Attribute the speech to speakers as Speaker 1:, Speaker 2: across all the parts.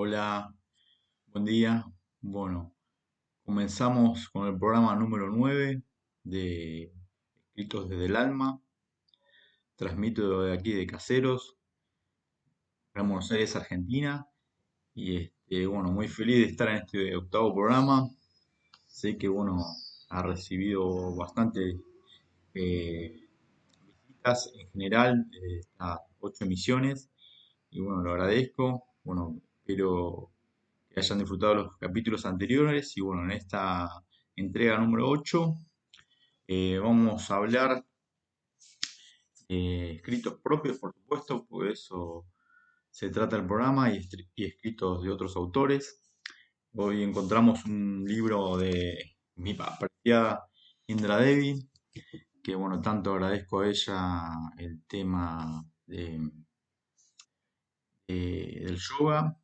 Speaker 1: Hola, buen día. Bueno, comenzamos con el programa número 9 de Escritos desde el Alma. Transmito de aquí de Caseros, Gran Buenos Aires, Argentina. Y bueno, muy feliz de estar en este octavo programa. Sé que bueno, ha recibido bastante visitas en general de estas 8 emisiones. Y bueno, lo agradezco. Bueno, espero que hayan disfrutado los capítulos anteriores y bueno, en esta entrega número 8 vamos a hablar escritos propios, por supuesto, por eso se trata el programa y escritos de otros autores. Hoy encontramos un libro de mi apreciada Indra Devi, que bueno, tanto agradezco a ella el tema del yoga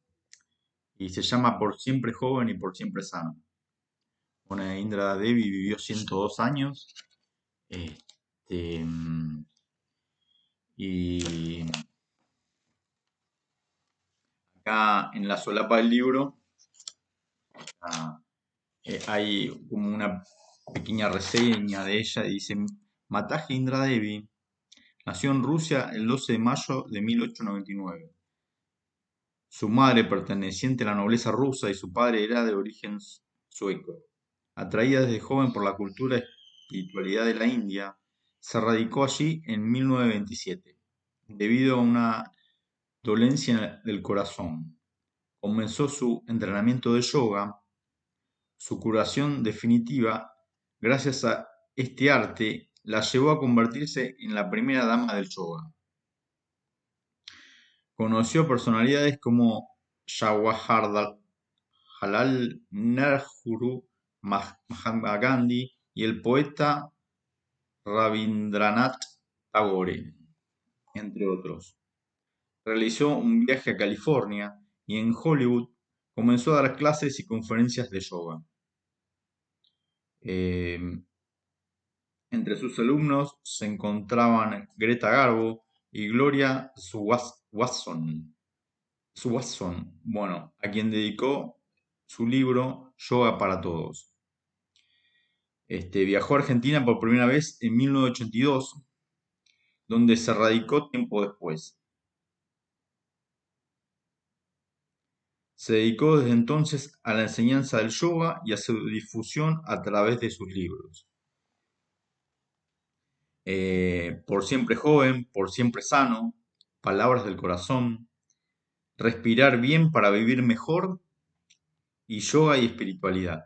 Speaker 1: y se llama Por siempre joven y por siempre sano. Bueno, Indra Devi vivió 102 años. Este, y acá en la solapa del libro ah, hay como una pequeña reseña de ella. Dice: Mataji Indra Devi nació en Rusia el 12 de mayo de 1899. Su madre perteneciente a la nobleza rusa y su padre era de origen sueco. Atraída desde joven por la cultura y espiritualidad de la India, se radicó allí en 1927, debido a una dolencia del corazón. Comenzó su entrenamiento de yoga. Su curación definitiva, gracias a este arte, la llevó a convertirse en la primera dama del yoga. Conoció personalidades como Jawaharlal Nehru, Mahatma Gandhi y el poeta Rabindranath Tagore, entre otros. Realizó un viaje a California y en Hollywood comenzó a dar clases y conferencias de yoga. Eh, Entre sus alumnos se encontraban Greta Garbo y Gloria Swanson, bueno, a quien dedicó su libro Yoga para Todos. Viajó a Argentina por primera vez en 1982, donde se radicó tiempo después. Se dedicó desde entonces a la enseñanza del yoga y a su difusión a través de sus libros. Por siempre joven, por siempre sano, Palabras del corazón, Respirar bien para vivir mejor y Yoga y espiritualidad.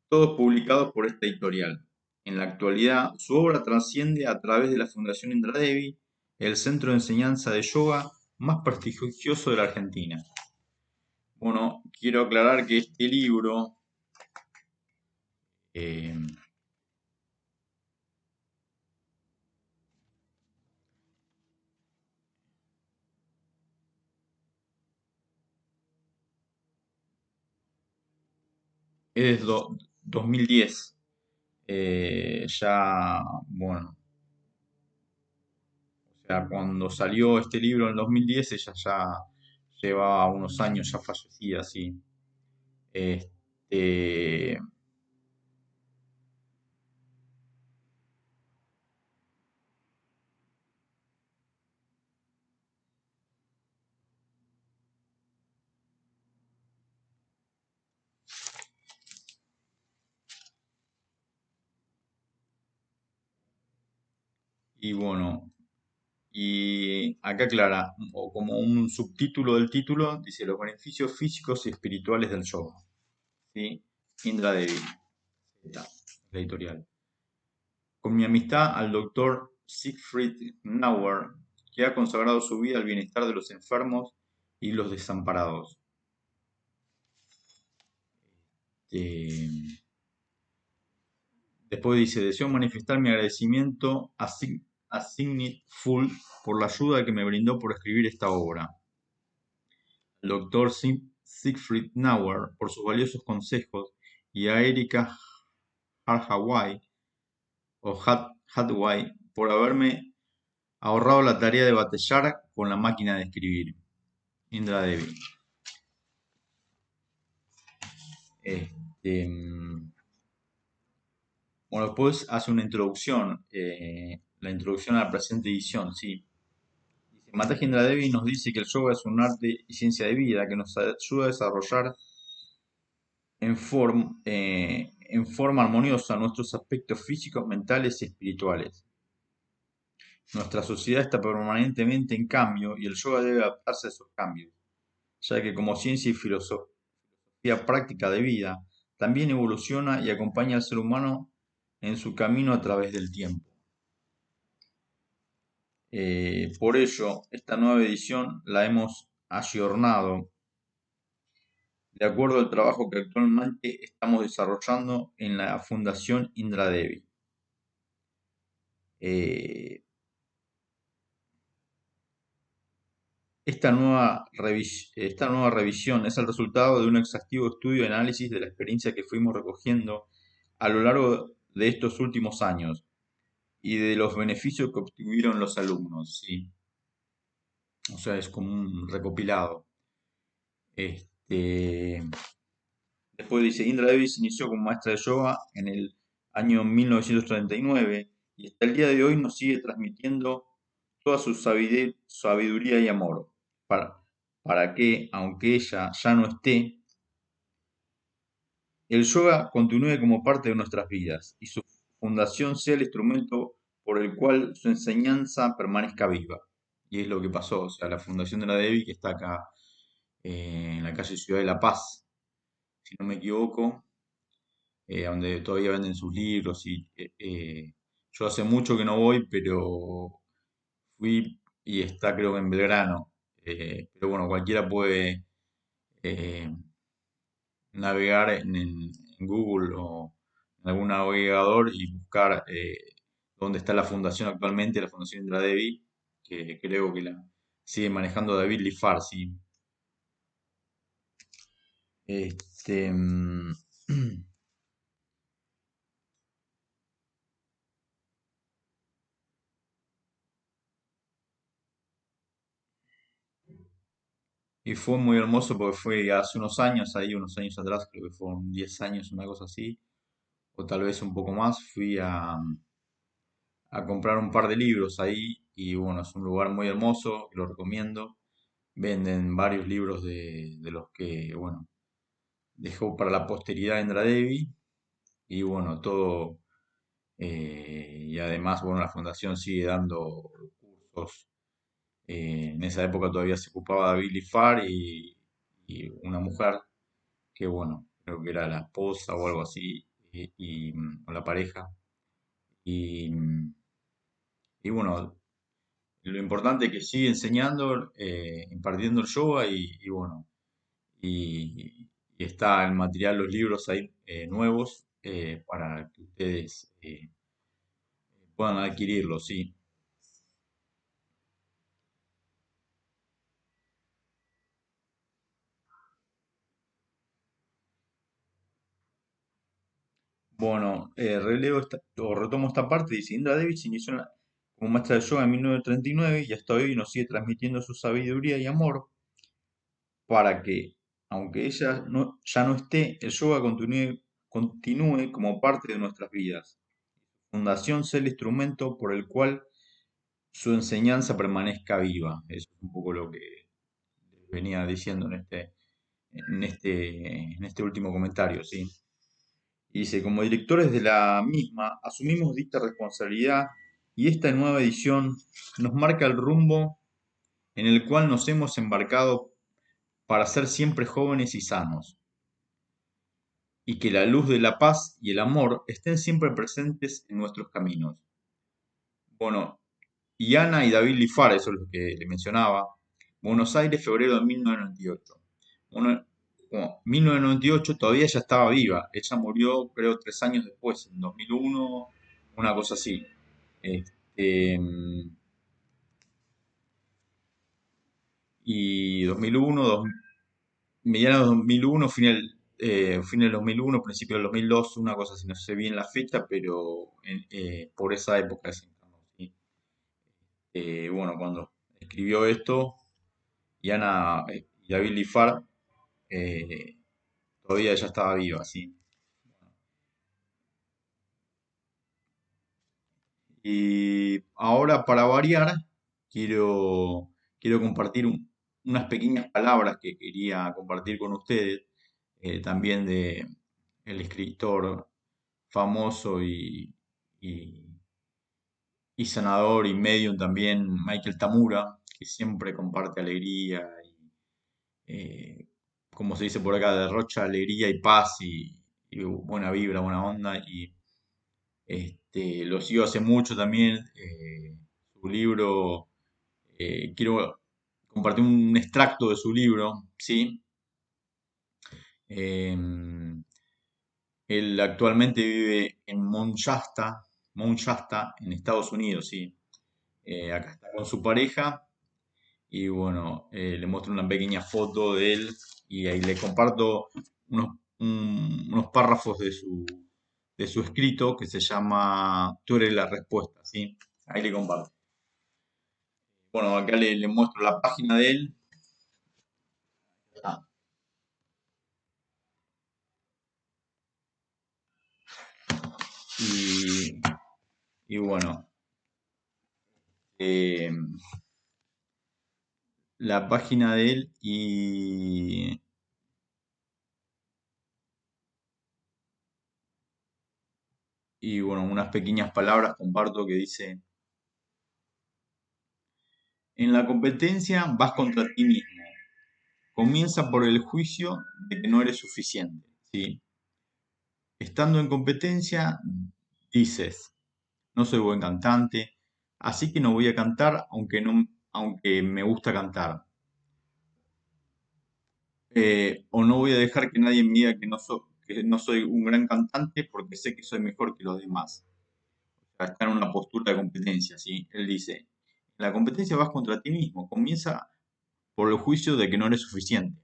Speaker 1: Todos publicados por esta editorial. En la actualidad, su obra trasciende a través de la Fundación Indra Devi, el centro de enseñanza de yoga más prestigioso de la Argentina. Bueno, quiero aclarar que este libro eh, es de 2010. Ya, bueno, o sea, cuando salió este libro en el 2010, ella ya llevaba unos años ya fallecida, sí. Este, y bueno, y acá aclara, o como un subtítulo del título, dice los beneficios físicos y espirituales del yoga. ¿Sí? Indra Devi, la editorial. Con mi amistad al doctor Siegfried Nauer, que ha consagrado su vida al bienestar de los enfermos y los desamparados. Eh, Después dice: deseo manifestar mi agradecimiento a Signit Full por la ayuda que me brindó por escribir esta obra. Al doctor Siegfried Nauer por sus valiosos consejos y a Erika Hathaway por haberme ahorrado la tarea de batallar con la máquina de escribir. Indra Devi. Este, bueno, después hace una introducción, la introducción a la presente edición, sí. Dice, Mahatma Devi nos dice que el yoga es un arte y ciencia de vida que nos ayuda a desarrollar en forma armoniosa nuestros aspectos físicos, mentales y espirituales. Nuestra sociedad está permanentemente en cambio y el yoga debe adaptarse a esos cambios, ya que como ciencia y filosofía práctica de vida, también evoluciona y acompaña al ser humano en su camino a través del tiempo. Por ello, esta nueva edición la hemos ayornado de acuerdo al trabajo que actualmente estamos desarrollando en la Fundación Indra Devi. Eh, esta nueva revisión es el resultado de un exhaustivo estudio y análisis de la experiencia que fuimos recogiendo a lo largo de estos últimos años y de los beneficios que obtuvieron los alumnos, ¿sí? O sea, es como un recopilado. Este, Después dice, Indra Devi se inició como maestra de yoga en el año 1939 y hasta el día de hoy nos sigue transmitiendo toda su sabiduría y amor para, para que, aunque ella ya no esté, el yoga continúe como parte de nuestras vidas y su fundación sea el instrumento por el cual su enseñanza permanezca viva. Y es lo que pasó, o sea, la Fundación de la Devi, que está acá en la calle Ciudad de La Paz, si no me equivoco, donde todavía venden sus libros. Yo hace mucho que no voy, pero fui y está creo que en Belgrano. Pero bueno, cualquiera puede eh, navegar en Google o en algún navegador y buscar dónde está la fundación actualmente, la Fundación Indra Devi, que creo que la sigue manejando David Lifar, sí. Este, mm, y fue muy hermoso porque fue hace unos años, ahí unos años atrás, creo que fueron 10 años, una cosa así, o tal vez un poco más, fui a comprar un par de libros ahí y bueno, es un lugar muy hermoso, lo recomiendo. Venden varios libros de los que, bueno, dejó para la posteridad Indra Devi y bueno, todo, y además, bueno, la fundación sigue dando cursos. En esa época todavía se ocupaba de Billy Farr y una mujer que, bueno, creo que era la esposa o algo así, o la pareja. Y, y bueno, lo importante es que sigue enseñando, impartiendo el yoga y bueno, y está el material, los libros ahí nuevos para que ustedes puedan adquirirlos, sí. Bueno, o retomo esta parte, dice Indra Devi se inició como maestra de yoga en 1939 y nueve y hasta hoy nos sigue transmitiendo su sabiduría y amor para que, aunque ella ya no esté, el yoga continúe como parte de nuestras vidas. Fundación sea el instrumento por el cual su enseñanza permanezca viva. Eso es un poco lo que venía diciendo en este último comentario, ¿sí? Y dice, como directores de la misma, asumimos dicha responsabilidad y esta nueva edición nos marca el rumbo en el cual nos hemos embarcado para ser siempre jóvenes y sanos, y que la luz de la paz y el amor estén siempre presentes en nuestros caminos. Bueno, y Ana y David Lifar, eso es lo que le mencionaba. Buenos Aires, febrero de 1998. Bueno, como 1998 todavía ella estaba viva. Ella murió, creo, 3 años después, en 2001, una cosa así. Este, y 2001, mediados de 2001, fin del 2001, principio del 2002, una cosa así, no sé bien la fecha, pero por esa época, ¿sí? Bueno, cuando escribió esto, y Ana y David Lifar todavía ella estaba viva, sí. Y ahora, para variar, quiero, quiero compartir unas pequeñas palabras que quería compartir con ustedes, también de el escritor famoso y, y sanador y medium también, Michael Tamura, que siempre comparte alegría y, como se dice por acá, derrocha alegría y paz y buena vibra, buena onda. Y lo sigo hace mucho también. Su libro, quiero compartir un extracto de su libro, ¿sí? Em, Él actualmente vive en Mount Shasta, en Estados Unidos, ¿sí? Acá está con su pareja y bueno, le muestro una pequeña foto de él y ahí le comparto unos párrafos de su escrito que se llama Tú eres la respuesta, ¿sí? Ahí le comparto. Bueno, acá le muestro la página de él. Ah, y, y bueno, eh, la página de él y bueno, unas pequeñas palabras comparto que dice, en la competencia vas contra ti mismo. Comienza por el juicio de que no eres suficiente, ¿sí? Estando en competencia, dices, no soy buen cantante, así que no voy a cantar aunque me gusta cantar. O no voy a dejar que nadie me diga que no soy un gran cantante porque sé que soy mejor que los demás. O sea, está en una postura de competencia, ¿sí? Él dice, en la competencia vas contra ti mismo, comienza por el juicio de que no eres suficiente.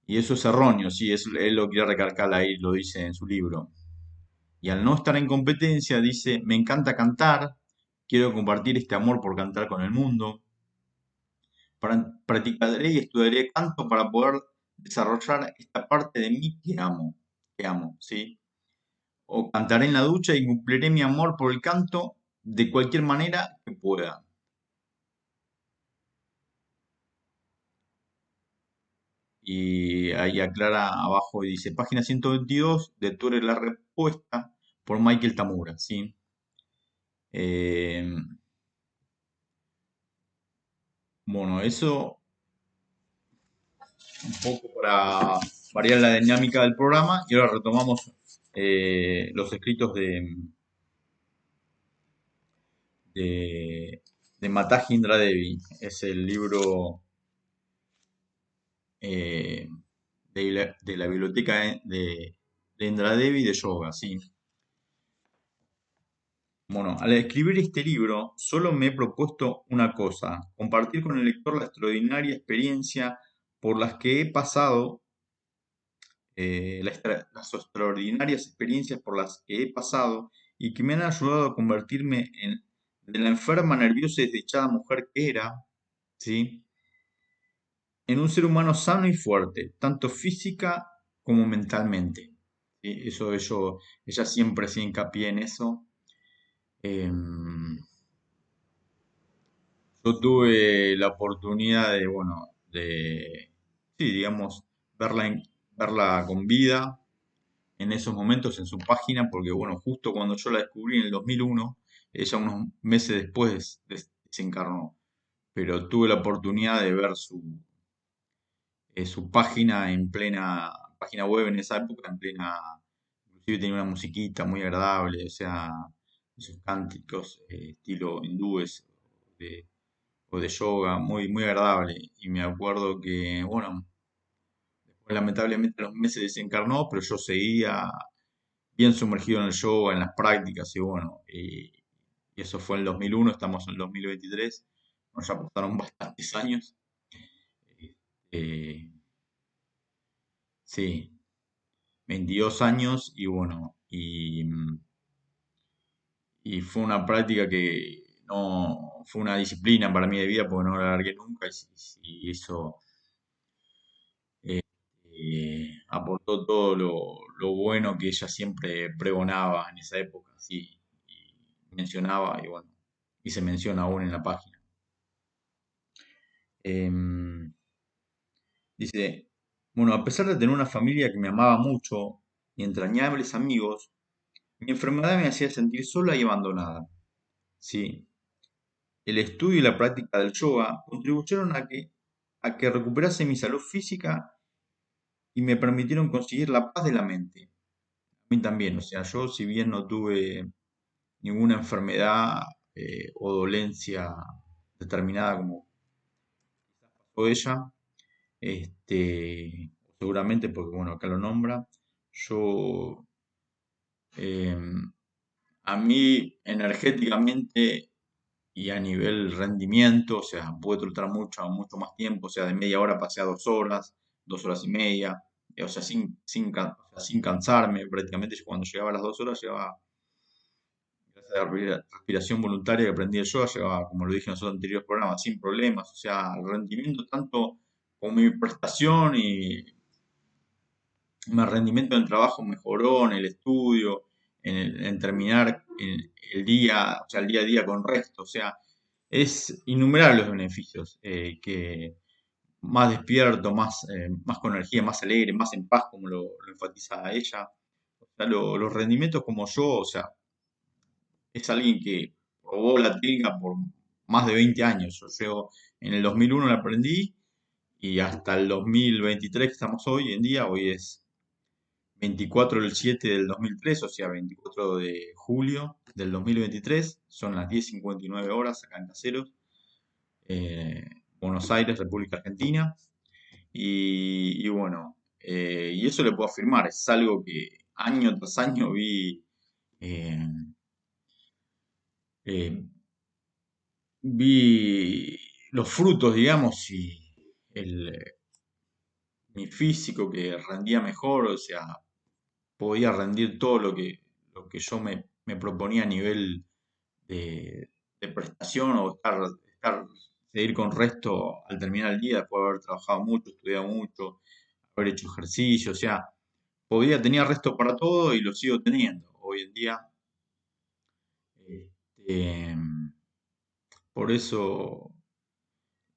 Speaker 1: Y eso es erróneo, sí, él lo quiere recalcar ahí, lo dice en su libro. Y al no estar en competencia, dice, me encanta cantar, quiero compartir este amor por cantar con el mundo, practicaré y estudiaré canto para poder desarrollar esta parte de mí que amo, ¿sí? O cantaré en la ducha y cumpliré mi amor por el canto de cualquier manera que pueda. Y ahí aclara abajo y dice, página 122 de Tú eres la respuesta por Michael Tamura, ¿sí? Eh, bueno, eso un poco para variar la dinámica del programa y ahora retomamos los escritos de, de Mataji Indra Devi. Es el libro eh, de la biblioteca de Indra Devi de yoga, ¿sí? Bueno, al escribir este libro solo me he propuesto una cosa, compartir con el lector la extraordinaria experiencia por las que he pasado, las extraordinarias experiencias por las que he pasado y que me han ayudado a convertirme de la enferma, nerviosa y desdichada mujer que era, ¿sí? En un ser humano sano y fuerte, tanto física como mentalmente. ¿Sí? Ella siempre hacía hincapié en eso. Em, yo tuve la oportunidad de, bueno, sí, digamos, verla con vida en esos momentos en su página, porque, bueno, justo cuando yo la descubrí en el 2001, ella unos meses después desencarnó, pero tuve la oportunidad de ver su página en plena, página web en esa época, en plena, inclusive tenía una musiquita muy agradable, o sea, esos cánticos estilo hindúes de- o de yoga, muy, muy agradable. Y me acuerdo que, bueno, después lamentablemente a los meses desencarnó, pero yo seguía bien sumergido en el yoga, en las prácticas, y bueno, y eso fue en el 2001, estamos en el 2023, bueno, ya pasaron bastantes años. eh, sí, 22 años y bueno, y fue una práctica que no, fue una disciplina para mí de vida porque no la largué nunca y eso aportó todo lo bueno que ella siempre pregonaba en esa época, sí, y mencionaba, y bueno, y se menciona aún en la página. Em, Dice, bueno, a pesar de tener una familia que me amaba mucho y entrañables amigos, mi enfermedad me hacía sentir sola y abandonada. Sí, el estudio y la práctica del yoga contribuyeron a que recuperase mi salud física y me permitieron conseguir la paz de la mente. A mí también, o sea, yo si bien no tuve ninguna enfermedad o dolencia determinada como pasó ella, seguramente porque, bueno, acá lo nombra, yo, em, a mí energéticamente y a nivel rendimiento, o sea, pude trotar mucho, mucho más tiempo, o sea, de media hora pasé a 2 horas, 2 horas y media, o sea, o sea, sin cansarme, prácticamente yo cuando llegaba a las 2 horas, llegaba, gracias a la respiración voluntaria que aprendí de yoga, llegaba, como lo dije en los anteriores programas, sin problemas, o sea, el rendimiento tanto como mi prestación y mi rendimiento en el trabajo mejoró, en el estudio, en terminar el día, o sea, el día a día con resto, o sea, es innumerables los beneficios, que más despierto, más con energía, más alegre, más en paz, como lo enfatiza ella. O sea, los rendimientos como yo, o sea, es alguien que probó la técnica por más de 20 años. Yo llevo, en el 2001 la aprendí y hasta el 2023 que estamos hoy en día, hoy es 24/7/2003, o sea, 24 de julio del 2023, son las 10:59 horas acá en Caseros, eh, Buenos Aires, República Argentina. Y bueno, y eso le puedo afirmar, es algo que año tras año eh, eh, vi los frutos, digamos, y el, mi físico que rendía mejor, o sea, podía rendir todo lo que yo me proponía a nivel de prestación o seguir con resto al terminar el día, después de haber trabajado mucho, estudiado mucho, haber hecho ejercicio, o sea, tenía resto para todo y lo sigo teniendo. Hoy en día, este, por eso,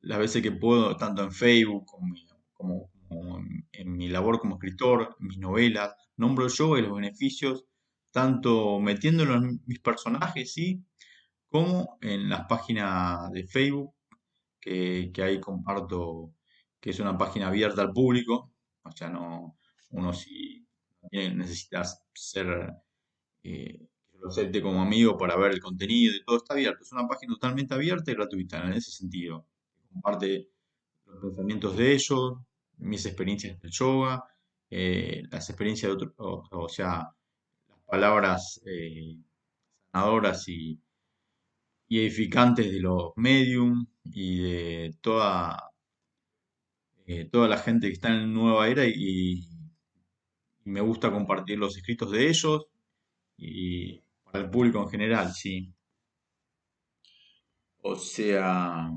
Speaker 1: las veces que puedo, tanto en Facebook como en mi labor como escritor, en mis novelas, nombro yo y los beneficios, tanto metiéndolo en mis personajes, sí, como en las páginas de Facebook, que ahí comparto, que es una página abierta al público, o sea, no, uno si necesita ser, que lo acepte como amigo para ver el contenido y todo está abierto, es una página totalmente abierta y gratuita en ese sentido, comparte los pensamientos de ellos, mis experiencias del yoga, las experiencias de otros, o sea, las palabras sanadoras y edificantes de los medium y de toda la gente que está en Nueva Era y me gusta compartir los escritos de ellos y para el público en general, sí. O sea,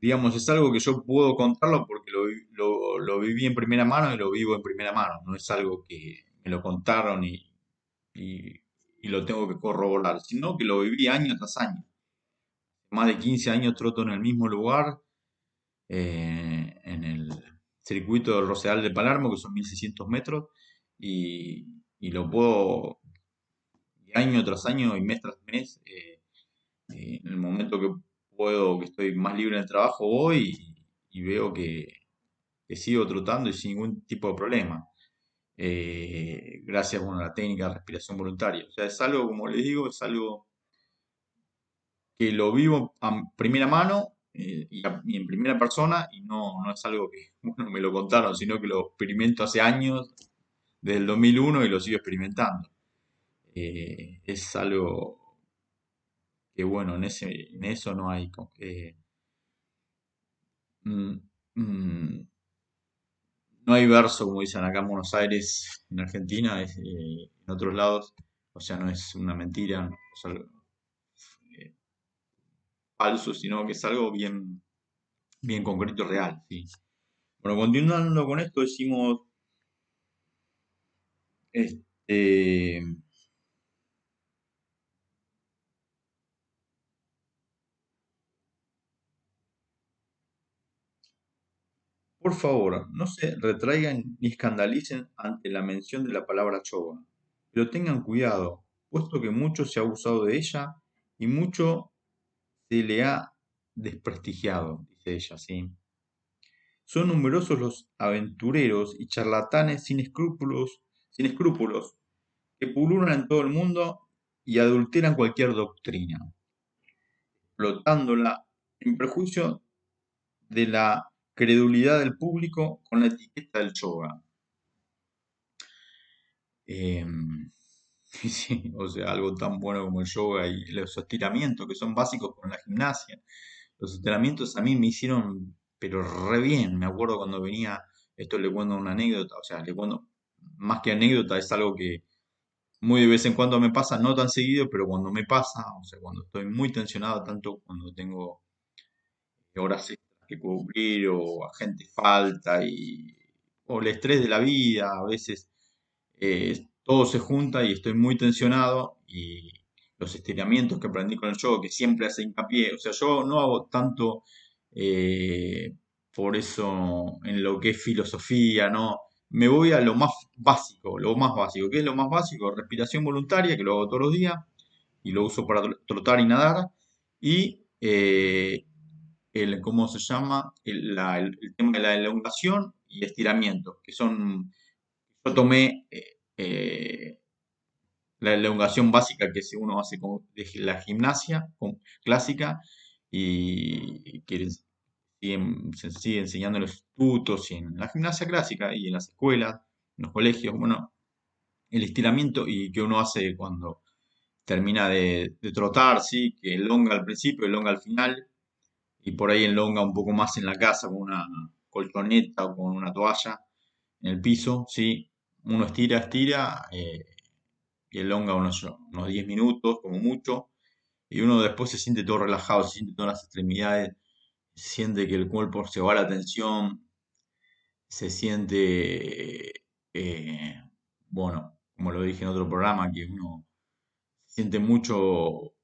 Speaker 1: digamos, es algo que yo puedo contarlo porque lo viví en primera mano y lo vivo en primera mano. No es algo que me lo contaron y- y lo tengo que corroborar, sino que lo viví año tras año. Más de 15 años troto en el mismo lugar, en el circuito del Rosedal de Palermo, que son 1600 metros, y lo puedo año tras año y mes tras mes, en el momento que puedo, que estoy más libre en el trabajo, voy y veo que sigo trotando y sin ningún tipo de problema. Gracias, bueno, a la técnica de respiración voluntaria. O sea, es algo, como les digo, es algo que lo vivo a primera mano, y en primera persona y no es algo que bueno, me lo contaron, sino que lo experimento hace años, desde el 2001 y lo sigo experimentando. Es algo que bueno, en eso no hay, mm, mm, no hay verso, como dicen acá en Buenos Aires, en Argentina, en otros lados, o sea, no es una mentira, no es algo eh, falso, sino que es algo bien, bien concreto y real, sí. Bueno, continuando con esto, decimos, este, por favor, no se retraigan ni escandalicen ante la mención de la palabra yoga, pero tengan cuidado, puesto que mucho se ha abusado de ella y mucho se le ha desprestigiado, dice ella, ¿sí? Son numerosos los aventureros y charlatanes sin escrúpulos, que pululan en todo el mundo y adulteran cualquier doctrina, explotándola en perjuicio de la credulidad del público con la etiqueta del yoga. Sí, o sea, algo tan bueno como el yoga y los estiramientos que son básicos con la gimnasia. Los estiramientos a mí me hicieron, pero re bien. Me acuerdo cuando venía, esto le cuento una anécdota, o sea, le cuento, más que anécdota, es algo que muy de vez en cuando me pasa, no tan seguido, pero cuando me pasa, o sea, cuando estoy muy tensionado, tanto cuando tengo horas extras que cubrir o a gente falta o el estrés de la vida, a veces todo se junta y estoy muy tensionado y los estiramientos que aprendí con el yoga, que siempre hace hincapié, o sea, yo no hago tanto eh, por eso en lo que es filosofía, ¿no? Me voy a lo más básico, lo más básico. ¿Qué es lo más básico? Respiración voluntaria, que lo hago todos los días y lo uso para trotar y nadar. Y ¿cómo se llama? El tema de la elongación y estiramiento, que son, yo tomé la elongación básica que si uno hace con de la gimnasia clásica y que se sigue enseñando en los institutos y en la gimnasia clásica y en las escuelas, en los colegios, bueno, el estiramiento y que uno hace cuando termina de trotar, sí, que elonga al principio, elonga al final y por ahí elonga un poco más en la casa con una colchoneta o con una toalla en el piso, sí, uno estira, estira y elonga unos 10 minutos como mucho y uno después se siente todo relajado, se siente todas las extremidades, siente que el cuerpo se va a la tensión, se siente, bueno, como lo dije en otro programa, que uno siente mucho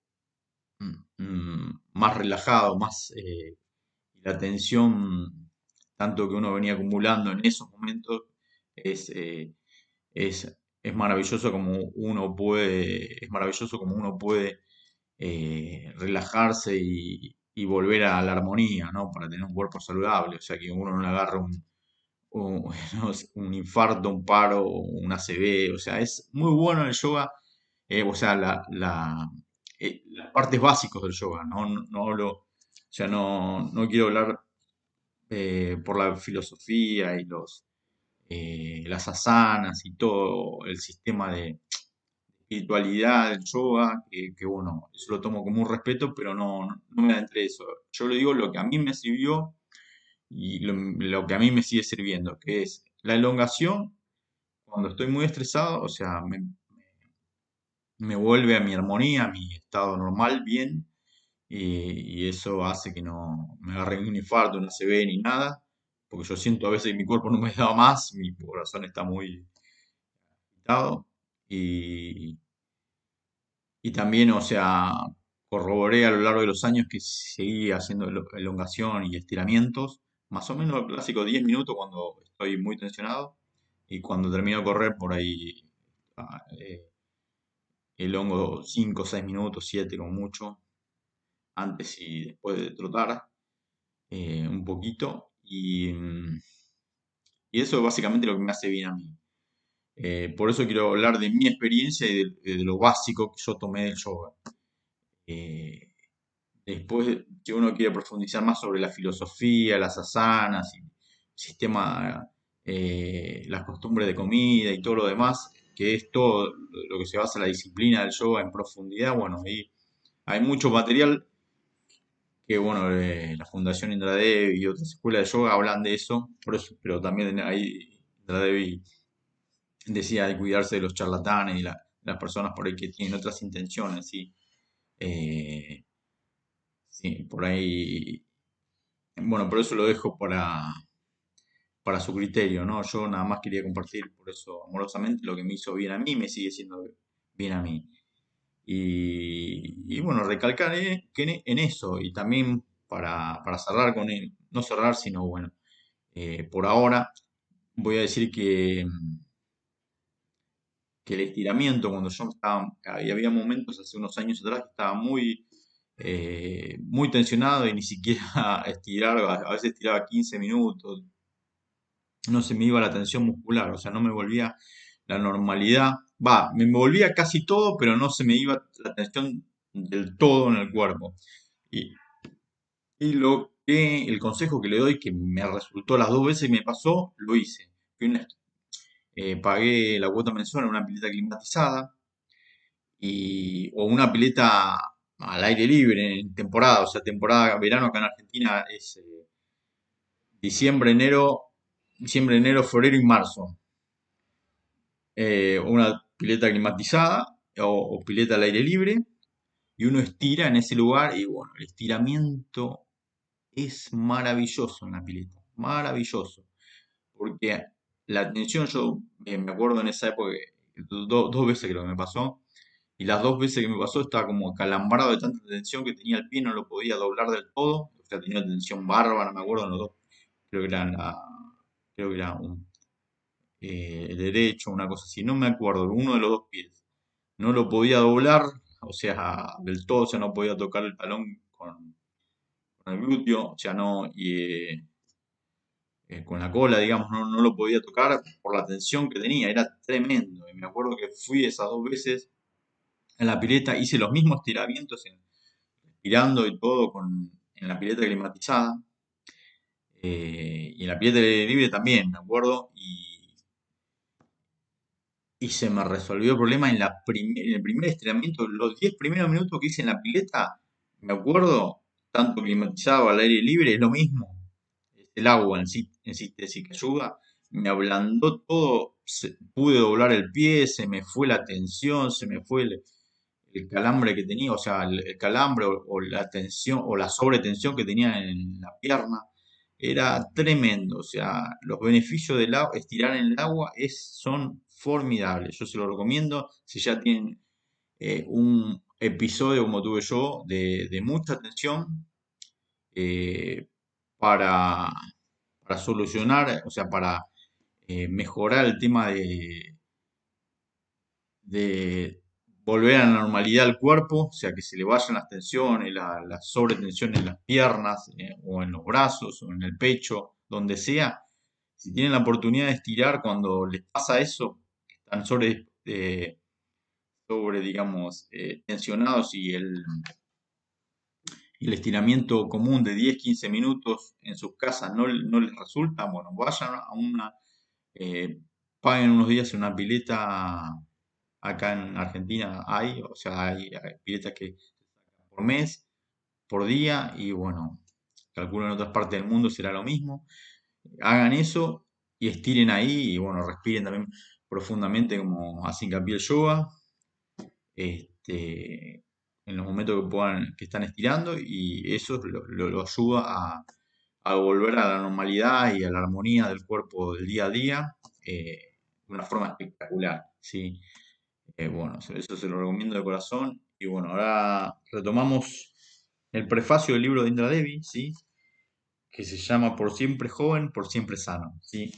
Speaker 1: más relajado, más la tensión, tanto que uno venía acumulando en esos momentos, es, eh, es maravilloso como es maravilloso como uno puede relajarse y volver a la armonía, ¿no? Para tener un cuerpo saludable, o sea que uno no le agarra no sé, un infarto, un paro, un ACV, o sea, es muy bueno el yoga, o sea, las partes básicas del yoga, no hablo, o sea, no quiero hablar por la filosofía y las asanas y todo el sistema de espiritualidad del yoga, que bueno, eso lo tomo como un respeto, pero no me adentré eso. Yo le digo lo que a mí me sirvió y lo que a mí me sigue sirviendo, que es la elongación cuando estoy muy estresado, o sea, me vuelve a mi armonía, a mi estado normal, bien, y eso hace que no me agarre ni un infarto, no se ve ni nada, porque yo siento a veces que mi cuerpo no me da más, mi corazón está muy agitado, y, y también, o sea, corroboré a lo largo de los años que seguí haciendo elongación y estiramientos, más o menos el clásico 10 minutos cuando estoy muy tensionado, y cuando termino de correr por ahí elongo 5 o 6 minutos, 7 como mucho, antes y después de trotar un poquito. Y eso es básicamente lo que me hace bien a mí. Por eso quiero hablar de mi experiencia y de lo básico que yo tomé del yoga. Eh, Después, si uno quiere profundizar más sobre la filosofía, las asanas, y el sistema, las costumbres de comida y todo lo demás, que es todo lo que se basa en la disciplina del yoga en profundidad, bueno, ahí hay mucho material que, bueno, la Fundación Indra Devi y otras escuelas de yoga hablan de eso, por eso, pero también ahí Indra Devi decía de cuidarse de los charlatanes y las personas por ahí que tienen otras intenciones, ¿sí? Eh, sí, por ahí, bueno, por eso lo dejo para su criterio, ¿no? Yo nada más quería compartir por eso amorosamente lo que me hizo bien a mí, me sigue siendo bien a mí. Y bueno, recalcar en eso y también para cerrar con él, no cerrar, sino bueno, por ahora voy a decir que el estiramiento, cuando yo estaba, había momentos hace unos años atrás que estaba muy tensionado y ni siquiera estirar, a veces estiraba 15 minutos, no se me iba la tensión muscular, o sea, no me volvía la normalidad. Va, me volvía casi todo, pero no se me iba la tensión del todo en el cuerpo. Y, el consejo que le doy, que me resultó las dos veces y me pasó, lo hice. Pagué la cuota mensual en una pileta climatizada o una pileta al aire libre en temporada, o sea, temporada verano acá en Argentina es diciembre, enero, febrero y marzo. Una pileta climatizada o pileta al aire libre y uno estira en ese lugar y bueno, el estiramiento es maravilloso en la pileta, maravilloso, porque la tensión yo me acuerdo en esa época, dos veces creo que me pasó, y las dos veces que me pasó estaba como calambrado de tanta tensión que tenía el pie, no lo podía doblar del todo, o sea, tenía una tensión bárbara, me acuerdo en los dos, creo que eran creo que era derecho, una cosa así, no me acuerdo, uno de los dos pies. No lo podía doblar, o sea, del todo, o sea, no podía tocar el talón con el glúteo, o sea, no, con la cola, digamos, no lo podía tocar por la tensión que tenía, era tremendo. Y me acuerdo que fui esas dos veces en la pileta, hice los mismos tiramientos, respirando y todo en la pileta climatizada, y en la pileta libre también, me acuerdo, y se me resolvió el problema en el primer estiramiento, los 10 primeros minutos que hice en la pileta, me acuerdo, tanto climatizado al aire libre, es lo mismo. Es el agua en sí que ayuda, me ablandó todo, pude doblar el pie, se me fue la tensión, se me fue el calambre que tenía, o sea, el calambre o la tensión o la sobretensión que tenía en la pierna. Era tremendo, o sea, los beneficios del agua, estirar en el agua son formidables. Yo se lo recomiendo si ya tienen un episodio como tuve yo de mucha tensión, eh, para, para solucionar, o sea, para mejorar el tema de volver a la normalidad al cuerpo, o sea, que se le vayan las tensiones, la sobretensión en las piernas, o en los brazos, o en el pecho, donde sea. Si tienen la oportunidad de estirar cuando les pasa eso, que están digamos, tensionados y el estiramiento común de 10-15 minutos en sus casas no les resulta, bueno, vayan eh, paguen unos días en una pileta. Acá en Argentina o sea, hay piletas que se sacan por mes, por día, y bueno, calculo en otras partes del mundo será lo mismo. Hagan eso y estiren ahí, y bueno, respiren también profundamente como hace hincapié el yoga, este, en los momentos que están estirando, y eso lo ayuda a volver a la normalidad y a la armonía del cuerpo del día a día, de una forma espectacular, ¿sí? Bueno, eso se lo recomiendo de corazón. Y bueno, ahora retomamos el prefacio del libro de Indra Devi, ¿sí? Que se llama Por siempre joven, por siempre sano, ¿sí?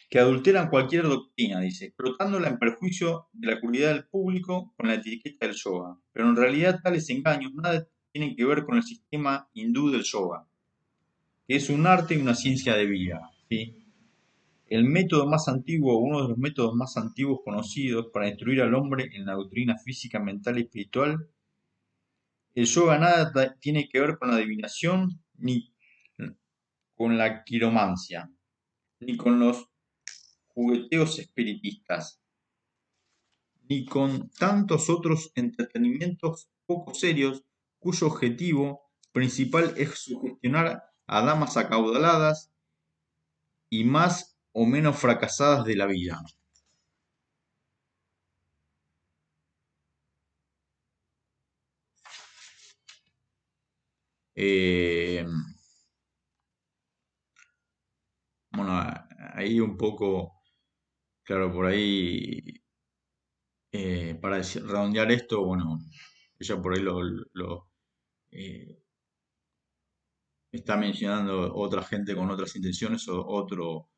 Speaker 1: Que adulteran cualquier doctrina, dice, explotándola en perjuicio de la curiosidad del público con la etiqueta del yoga. Pero en realidad tales engaños nada tienen que ver con el sistema hindú del yoga, que es un arte y una ciencia de vida, ¿sí? El método más antiguo, uno de los métodos más antiguos conocidos para instruir al hombre en la doctrina física, mental y espiritual, el yoga nada tiene que ver con la adivinación, ni con la quiromancia, ni con los jugueteos espiritistas, ni con tantos otros entretenimientos poco serios cuyo objetivo principal es sugestionar a damas acaudaladas y más o menos fracasadas de la vida. Eh, bueno, ahí un poco, claro, por ahí, redondear esto, bueno, ella por ahí eh, está mencionando otra gente con otras intenciones o otro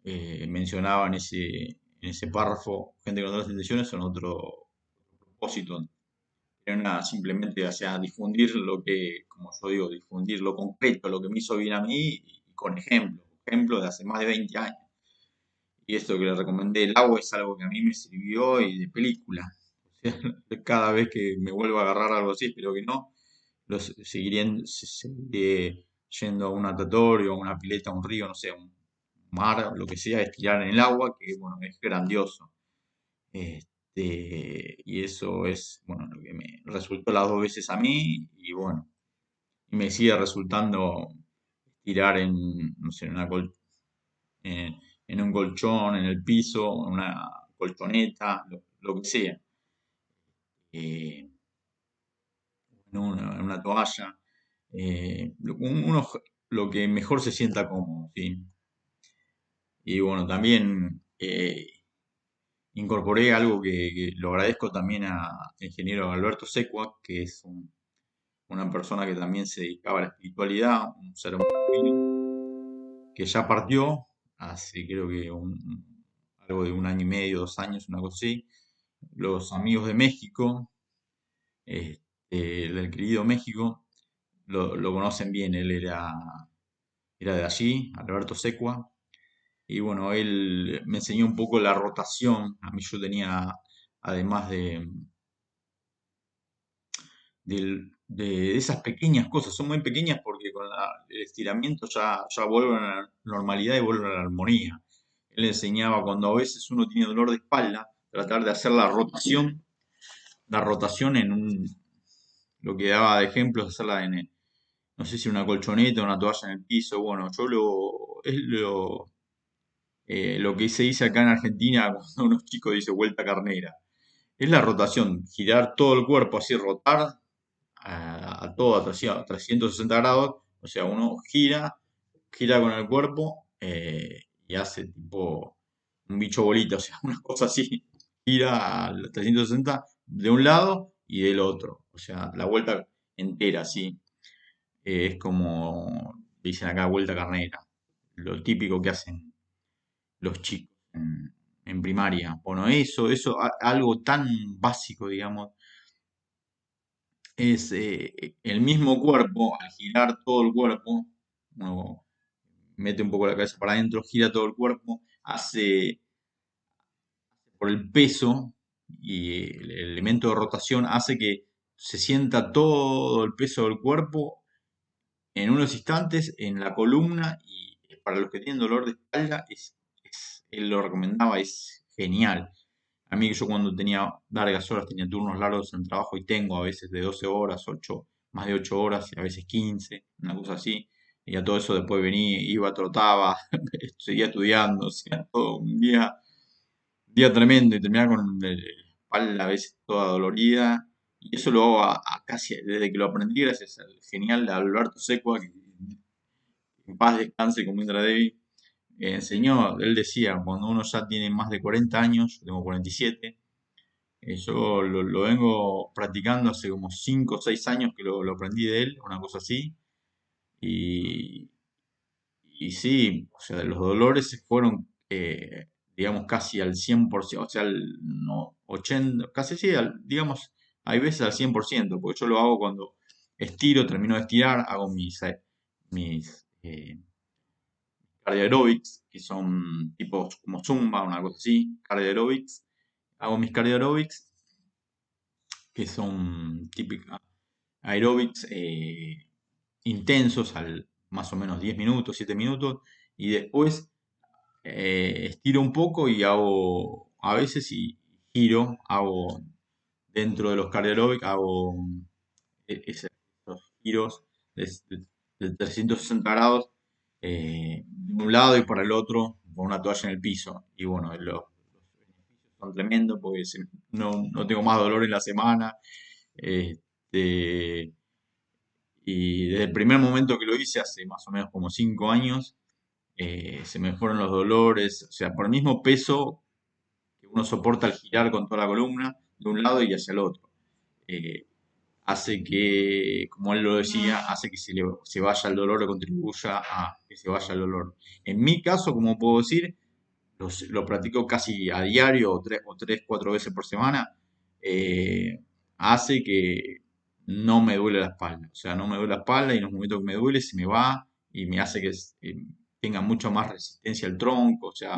Speaker 1: mencionaba en ese párrafo gente con otras intenciones en otro propósito. Era simplemente, o sea, difundir lo que, como yo digo, difundir lo concreto, lo que me hizo bien a mí y con ejemplo de hace más de 20 años. Y esto que le recomendé, el agua, es algo que a mí me sirvió y de película. O sea, cada vez que me vuelvo a agarrar algo así, espero que no, seguiré yendo a un natatorio, a una pileta, a un río, no sé, a un mar, lo que sea, estirar en el agua, que bueno, es grandioso. Y eso es, bueno, lo que me resultó las dos veces a mí, y bueno, y me sigue resultando tirar en, no sé, en, en un colchón, en el piso, en una colchoneta, lo que sea, eh, en una toalla, lo que mejor se sienta cómodo, ¿sí? Y bueno, también incorporé algo que lo agradezco también al ingeniero Alberto Secua, que es una persona que también se dedicaba a la espiritualidad, un ser humano que ya partió hace creo que algo de un año y medio, 2 años, una cosa así. Los amigos de México, del querido México, lo conocen bien, él era de allí, Alberto Secua, y bueno, él me enseñó un poco la rotación. A mí yo tenía, además de esas pequeñas cosas, son muy pequeñas porque con el estiramiento ya vuelven a la normalidad y vuelven a la armonía. Él enseñaba cuando a veces uno tiene dolor de espalda, tratar de hacer la rotación lo que daba de ejemplo es hacerla no sé si una colchoneta o una toalla en el piso. Bueno, es lo que se dice acá en Argentina cuando unos chicos dice vuelta carnera. Es la rotación, girar todo el cuerpo así, rotar a todo a 360 grados, o sea, uno gira con el cuerpo y hace tipo un bicho bolita, o sea, una cosa así, gira a 360 de un lado y del otro, o sea, la vuelta entera, así, es como dicen acá, vuelta carnera, lo típico que hacen los chicos en primaria. Bueno, algo tan básico, digamos, es el mismo cuerpo, al girar todo el cuerpo, uno mete un poco la cabeza para adentro, gira todo el cuerpo, hace por el peso y el elemento de rotación hace que se sienta todo el peso del cuerpo en unos instantes en la columna y para los que tienen dolor de espalda, él lo recomendaba, es genial. A mí yo cuando tenía largas horas, tenía turnos largos en trabajo y tengo a veces de 12 horas, 8 más de 8 horas, y a veces 15 una cosa así. Y a todo eso después venía, iba, trotaba, seguía estudiando, o sea, todo un día tremendo y terminaba con la espalda a veces toda dolorida. Y eso lo hago casi desde que lo aprendí, gracias al genial Alberto Secua, que en paz descanse como Indra Devi, enseñó, él decía, cuando uno ya tiene más de 40 años, yo tengo 47. Yo lo vengo practicando hace como 5 o 6 años que lo aprendí de él, una cosa así. Y, y sí, o sea, los dolores se fueron, digamos, casi al 100%, o sea, no, 80, casi sí, digamos, hay veces al 100%, porque yo lo hago cuando estiro, termino de estirar, hago mis cardio aerobics, que son tipos como Zumba, una cosa así, cardio aerobics. Hago mis cardio aerobics, que son típicas aerobics intensos al más o menos 10 minutos, 7 minutos, y después estiro un poco y hago, a veces y giro, hago dentro de los cardio aerobics, hago esos giros de 360 grados de un lado y para el otro con una toalla en el piso. Y bueno, los beneficios son tremendos porque no tengo más dolor en la semana. Este, Y desde el primer momento que lo hice, hace más o menos como 5 años, se me fueron los dolores, o sea, por el mismo peso que uno soporta al girar con toda la columna, de un lado y hacia el otro. Eh, Hace que, como él lo decía, hace que se vaya el dolor o contribuya a que se vaya el dolor. En mi caso, como puedo decir, lo practico casi a diario o tres, cuatro veces por semana, eh, hace que no me duele la espalda. O sea, no me duele la espalda y en los momentos que me duele se me va y me hace que tenga mucho más resistencia al tronco, o sea,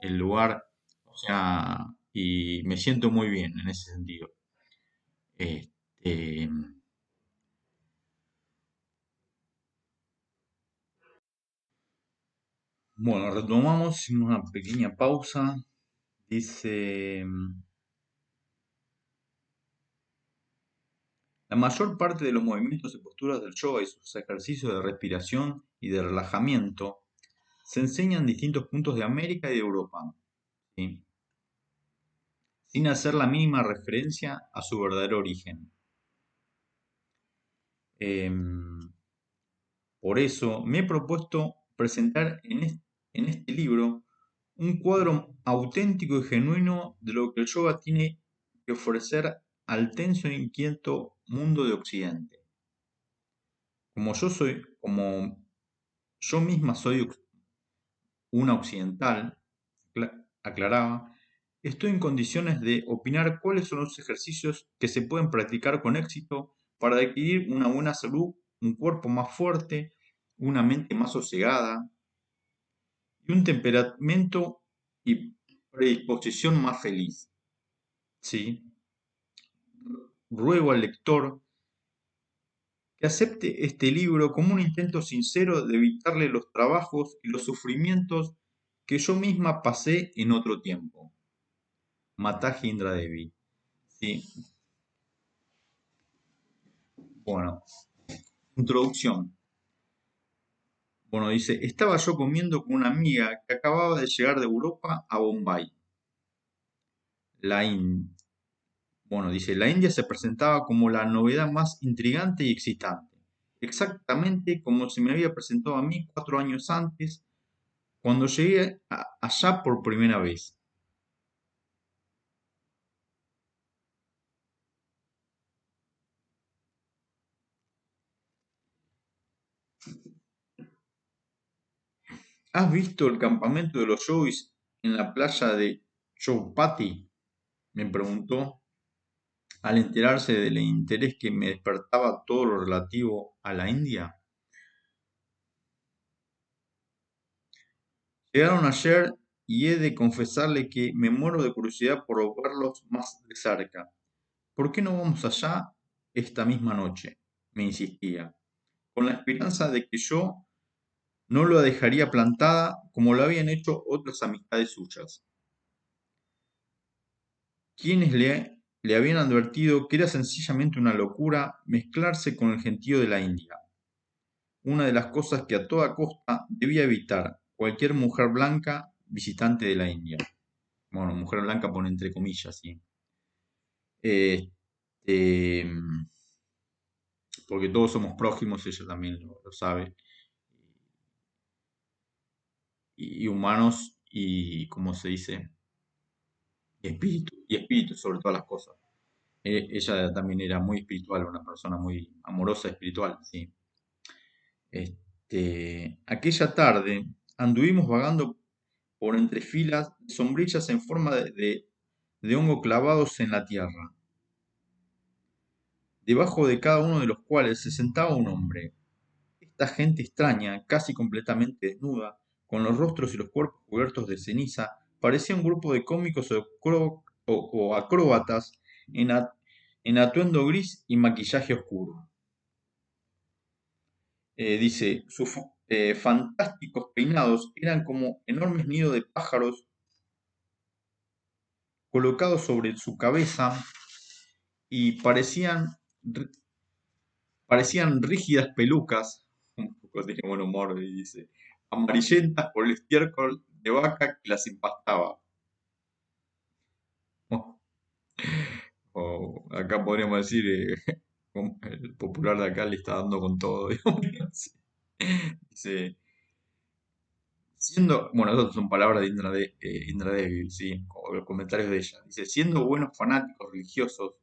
Speaker 1: el lugar, o sea, y me siento muy bien en ese sentido. Este, bueno, retomamos una pequeña pausa. Dice, la mayor parte de los movimientos y posturas del yoga y sus ejercicios de respiración y de relajamiento se enseñan en distintos puntos de América y de Europa, ¿sí? Sin hacer la mínima referencia a su verdadero origen. Em, por eso me he propuesto presentar en este libro un cuadro auténtico y genuino de lo que el yoga tiene que ofrecer al tenso e inquieto mundo de Occidente. Como yo misma soy una occidental, aclaraba, estoy en condiciones de opinar cuáles son los ejercicios que se pueden practicar con éxito para adquirir una buena salud, un cuerpo más fuerte, una mente más sosegada y un temperamento y predisposición más feliz. ¿Sí? Ruego al lector que acepte este libro como un intento sincero de evitarle los trabajos y los sufrimientos que yo misma pasé en otro tiempo. Mataji Indra Devi. Sí, bueno, introducción. Bueno, dice, estaba yo comiendo con una amiga que acababa de llegar de Europa a Bombay. La In- bueno, dice, la India se presentaba como la novedad más intrigante y excitante, exactamente como se me había presentado a mí 4 años antes, cuando llegué allá por primera vez. ¿Has visto el campamento de los yogis en la playa de Chowpatty? Me preguntó al enterarse del interés que me despertaba todo lo relativo a la India. Llegaron ayer y he de confesarle que me muero de curiosidad por verlos más de cerca. ¿Por qué no vamos allá esta misma noche? Me insistía, con la esperanza de que yo no la dejaría plantada como lo habían hecho otras amistades suyas, quienes le habían advertido que era sencillamente una locura mezclarse con el gentío de la India, una de las cosas que a toda costa debía evitar cualquier mujer blanca visitante de la India. Bueno, mujer blanca pone entre comillas, ¿sí? Este, porque todos somos prójimos, ella también lo sabe, y humanos y, ¿cómo se dice? Y espíritu sobre todas las cosas. Ella también era muy espiritual, una persona muy amorosa espiritual, sí. Aquella tarde anduvimos vagando por entre filas de sombrillas en forma de hongo clavados en la tierra, debajo de cada uno de los cuales se sentaba un hombre. Esta gente extraña, casi completamente desnuda, con los rostros y los cuerpos cubiertos de ceniza, parecía un grupo de cómicos o acróbatas en, en atuendo gris y maquillaje oscuro. Dice, sus fantásticos peinados eran como enormes nidos de pájaros colocados sobre su cabeza y parecían rígidas pelucas, un poco tiene buen humor, y dice, amarillentas por el estiércol de vaca que las empastaba. O acá podríamos decir El popular de acá le está dando con todo, digamos. Dice, bueno, esas son palabras de Indra Devi, ¿sí? O los comentarios de ella. Dice, siendo buenos fanáticos religiosos,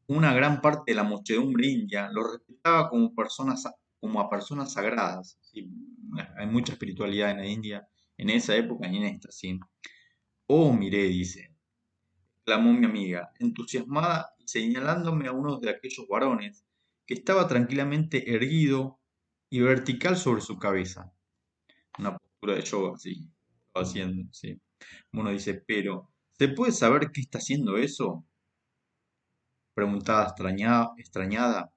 Speaker 1: una gran parte de la muchedumbre india los respetaba como a personas sagradas, ¿sí? Hay mucha espiritualidad en la India, en esa época y en esta, ¿sí? Oh, miré, dice, clamó mi amiga, entusiasmada y señalándome a uno de aquellos varones que estaba tranquilamente erguido y vertical sobre su cabeza. Una postura de yoga, sí, estaba haciendo, sí. Uno dice, pero, ¿se puede saber qué está haciendo eso? Preguntaba extrañada.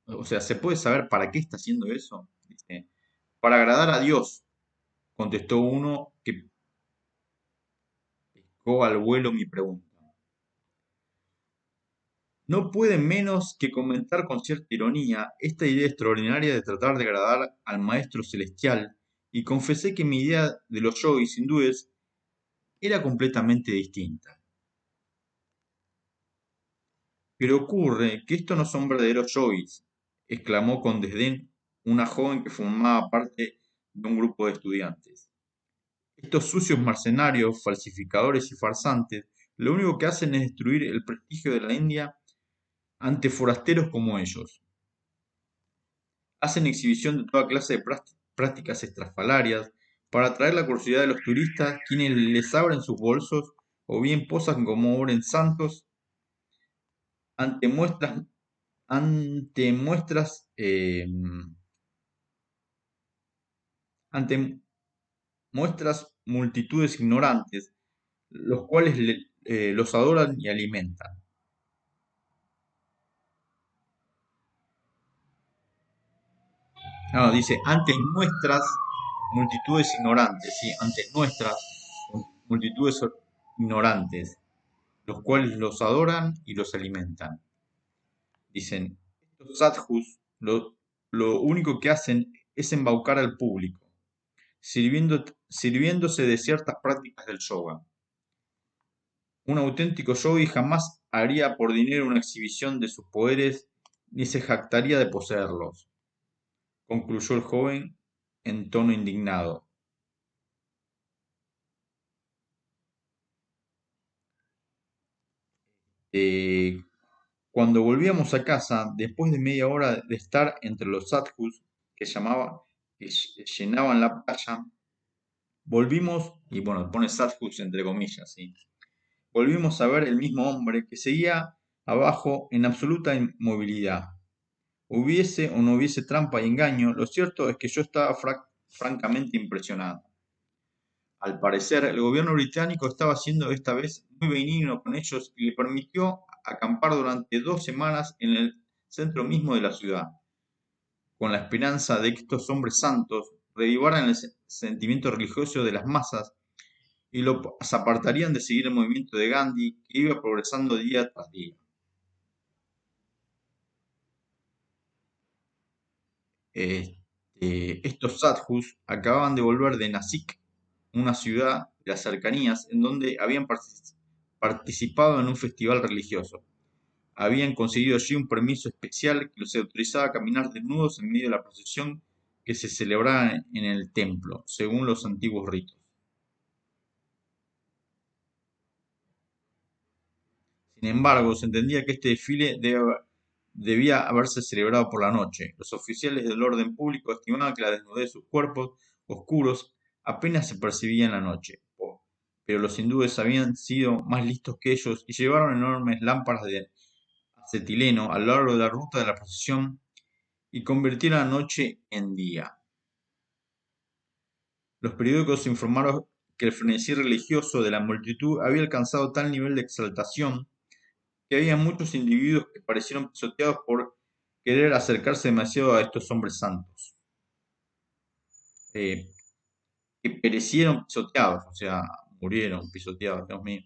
Speaker 1: O sea, ¿se puede saber para qué está haciendo eso? Dice, para agradar a Dios, contestó uno que pescó al vuelo mi pregunta. No puede menos que comentar con cierta ironía esta idea extraordinaria de tratar de agradar al Maestro Celestial, y confesé que mi idea de los yogis hindúes era completamente distinta. Pero ocurre que estos no son verdaderos yogis, exclamó con desdén una joven que formaba parte de un grupo de estudiantes. Estos sucios mercenarios, falsificadores y farsantes, lo único que hacen es destruir el prestigio de la India ante forasteros como ellos. Hacen exhibición de toda clase de prácticas estrafalarias para atraer la curiosidad de los turistas, quienes les abren sus bolsos o bien posan como obren santos ante muestras, ante muestras, ante muestras multitudes ignorantes, los cuales los adoran y alimentan. No, dice, antes nuestras multitudes ignorantes, ¿sí? Antes nuestras multitudes ignorantes, los cuales los adoran y los alimentan. Dicen, estos sadhus lo único que hacen es embaucar al público, sirviéndose de ciertas prácticas del yoga. Un auténtico yogi jamás haría por dinero una exhibición de sus poderes ni se jactaría de poseerlos, concluyó el joven en tono indignado. Eh, Cuando volvíamos a casa, después de media hora de estar entre los sadhus que llenaban la playa, volvimos, y bueno, pone sadhus entre comillas, ¿sí? Volvimos a ver el mismo hombre que seguía abajo en absoluta inmovilidad. Hubiese o no hubiese trampa y engaño, lo cierto es que yo estaba francamente impresionado. Al parecer, el gobierno británico estaba siendo esta vez muy benigno con ellos y le permitió acampar durante 2 semanas en el centro mismo de la ciudad, con la esperanza de que estos hombres santos revivaran el sentimiento religioso de las masas y los apartarían de seguir el movimiento de Gandhi que iba progresando día tras día. Estos sadhus acababan de volver de Nasik, una ciudad de las cercanías en donde habían participado en un festival religioso. Habían conseguido allí un permiso especial que los autorizaba a caminar desnudos en medio de la procesión que se celebraba en el templo, según los antiguos ritos. Sin embargo, se entendía que este desfile debía haberse celebrado por la noche. Los oficiales del orden público estimaban que la desnudez de sus cuerpos oscuros apenas se percibía en la noche. Pero los hindúes habían sido más listos que ellos y llevaron enormes lámparas de acetileno a lo largo de la ruta de la procesión y convirtieron la noche en día. Los periódicos informaron que el frenesí religioso de la multitud había alcanzado tal nivel de exaltación que había muchos individuos que parecieron pisoteados por querer acercarse demasiado a estos hombres santos, eh, que perecieron pisoteados, o sea, murieron pisoteados, Dios mío.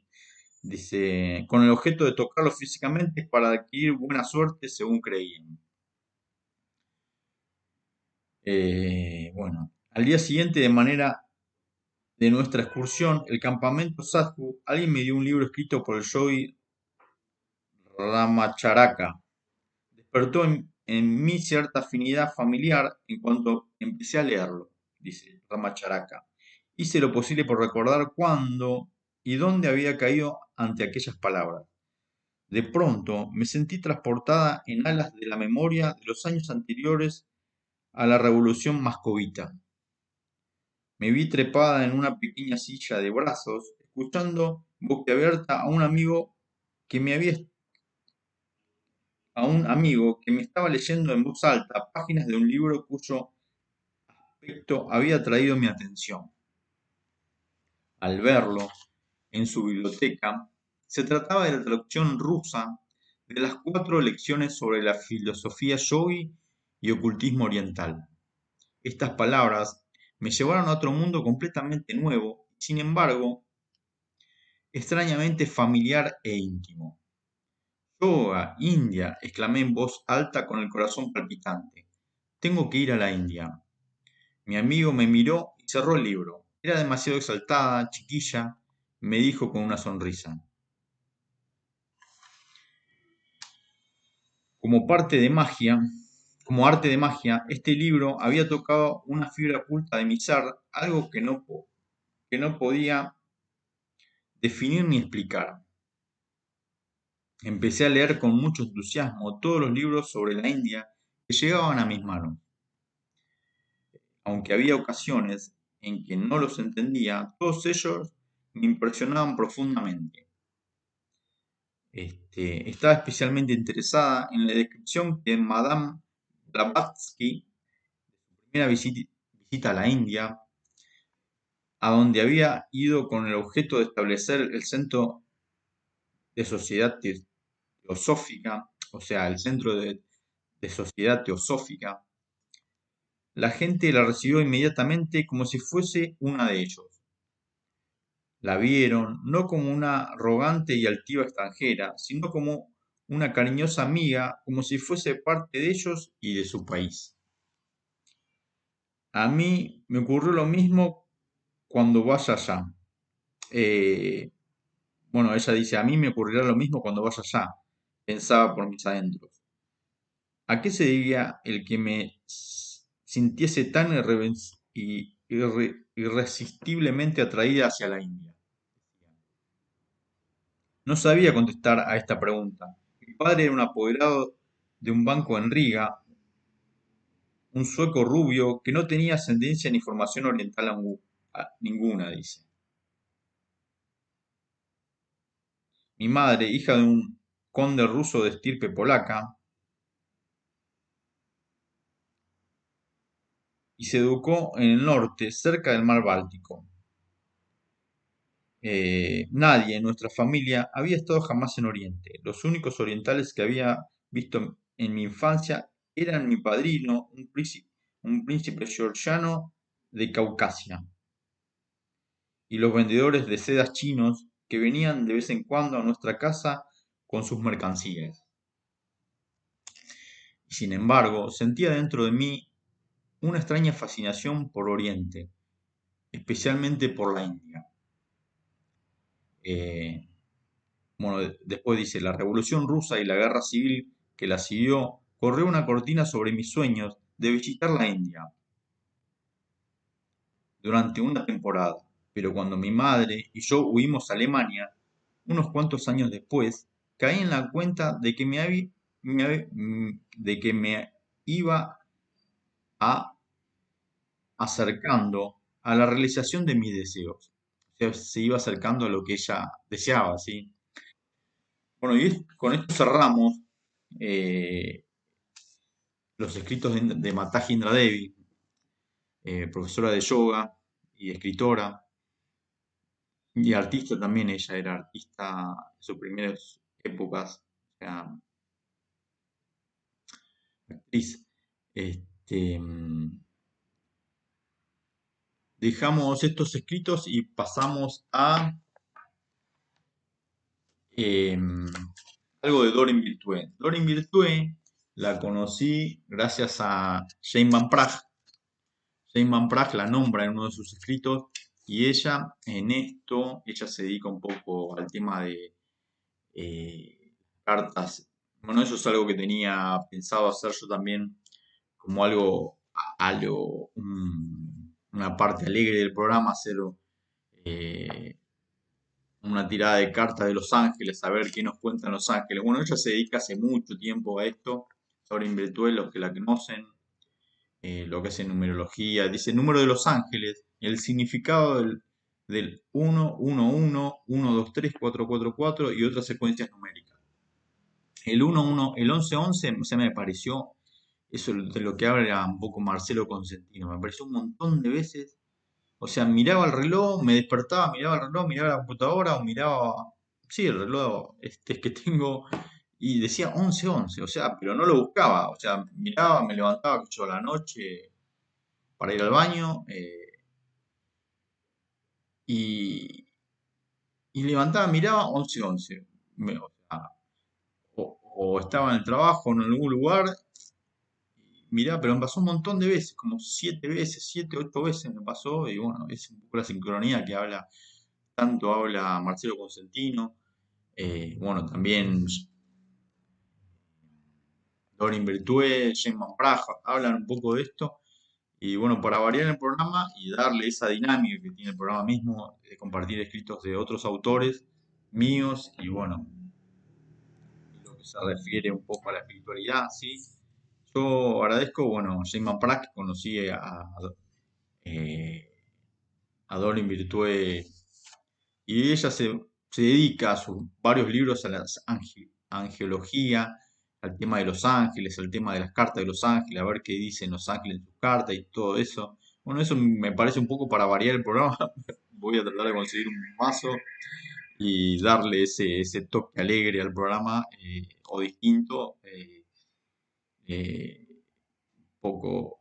Speaker 1: Dice, con el objeto de tocarlos físicamente para adquirir buena suerte, según creían. Bueno, al día siguiente, de manera de nuestra excursión, el campamento Sadhu, alguien me dio un libro escrito por el yogi Ramacharaka. Despertó en mí cierta afinidad familiar en cuanto empecé a leerlo, dice Ramacharaka. Hice lo posible por recordar cuándo y dónde había caído ante aquellas palabras. De pronto me sentí transportada en alas de la memoria de los años anteriores a la revolución mascovita. Me vi trepada en una pequeña silla de brazos, escuchando boquiabierta que me había a un amigo que me estaba leyendo en voz alta páginas de un libro cuyo aspecto había atraído mi atención. Al verlo en su biblioteca, se trataba de la traducción rusa de las 4 lecciones sobre la filosofía yogi y ocultismo oriental. Estas palabras me llevaron a otro mundo completamente nuevo y, sin embargo, extrañamente familiar e íntimo. Yoga, India, exclamé en voz alta con el corazón palpitante. Tengo que ir a la India. Mi amigo me miró y cerró el libro. Era demasiado exaltada, chiquilla, me dijo con una sonrisa. Como parte de magia, como arte de magia, este libro había tocado una fibra oculta de mi ser, algo que no podía definir ni explicar. Empecé a leer con mucho entusiasmo todos los libros sobre la India que llegaban a mis manos. Aunque había ocasiones en que no los entendía, todos ellos me impresionaban profundamente. Estaba especialmente interesada en la descripción que Madame Blavatsky, primera visita a la India, a donde había ido con el objeto de establecer el centro de sociedad teosófica, o sea, el centro de sociedad teosófica. La gente la recibió inmediatamente como si fuese una de ellos. La vieron no como una arrogante y altiva extranjera, sino como una cariñosa amiga, como si fuese parte de ellos y de su país. A mí me ocurrió lo mismo cuando vaya allá. Eh, bueno, ella dice, a mí me ocurrirá lo mismo cuando vaya allá, pensaba por mis adentros. ¿A qué se debía el que me sintiese tan irresistiblemente atraída hacia la India? No sabía contestar a esta pregunta. Mi padre era un apoderado de un banco en Riga, un sueco rubio que no tenía ascendencia ni formación oriental ninguna, dice. Mi madre, hija de un conde ruso de estirpe polaca, y se educó en el norte, cerca del mar Báltico. Nadie en nuestra familia había estado jamás en Oriente. Los únicos orientales que había visto en mi infancia eran mi padrino, un príncipe georgiano de Caucasia, y los vendedores de sedas chinos que venían de vez en cuando a nuestra casa con sus mercancías. Y sin embargo, sentía dentro de mí una extraña fascinación por Oriente, especialmente por la India. Eh, Bueno, después dice, la Revolución Rusa y la guerra civil que la siguió corrió una cortina sobre mis sueños de visitar la India durante una temporada. Pero cuando mi madre y yo huimos a Alemania, unos cuantos años después, caí en la cuenta de que de que me iba a acercando a la realización de mis deseos. O sea, se iba acercando a lo que ella deseaba, ¿sí? Bueno, con esto cerramos eh, los escritos de Mataji Indra Devi, profesora de yoga y escritora, y artista también. Ella era artista en sus primeras épocas, o sea, actriz. Este, Dejamos estos escritos y pasamos a eh, algo de Doreen Virtue. Doreen Virtue la conocí gracias a Jane Van Praagh. Jane Van Praagh la nombra en uno de sus escritos y ella se dedica un poco al tema de cartas. Bueno, eso es algo que tenía pensado hacer yo también como una parte alegre del programa, hacer eh, una tirada de cartas de Los Ángeles, a ver qué nos cuentan Los Ángeles. Bueno, ella se dedica hace mucho tiempo a esto, sobre Invirtual, los que la conocen, lo que hace numerología, dice número de Los Ángeles, el significado del 1, 1, 1, 1, 2, 3, 4, 4, 4 y otras secuencias numéricas. El 1, 1, el 11, 11 se me pareció, eso de lo que habla un poco Marcelo Consentino, me pareció un montón de veces. O sea, miraba el reloj, me despertaba, miraba el reloj, miraba la computadora o miraba, sí, el reloj que tengo y decía 11 11, o sea, pero no lo buscaba, o sea, miraba, me levantaba yo a la noche para ir al baño y, y levantaba, miraba 11 11. O sea, o estaba en el trabajo o en algún lugar, mirá, pero me pasó un montón de veces, como 7 veces, 7, 8 veces me pasó, y bueno, es un poco la sincronía que habla, tanto habla Marcelo Consentino. Bueno, también Dorin Virtue, James Praga hablan un poco de esto. Y bueno, para variar el programa y darle esa dinámica que tiene el programa mismo, de compartir escritos de otros autores míos y bueno, lo que se refiere un poco a la espiritualidad, ¿sí? Yo agradezco, bueno, James Praga, que conocí eh, a Dorin Virtue y ella se dedica a sus varios libros a la angelología, al tema de los ángeles, al tema de las cartas de los ángeles, a ver qué dicen los ángeles en sus cartas y todo eso. Bueno, eso me parece un poco para variar el programa. Voy a tratar de conseguir un mazo y darle ese toque alegre al programa o distinto, un poco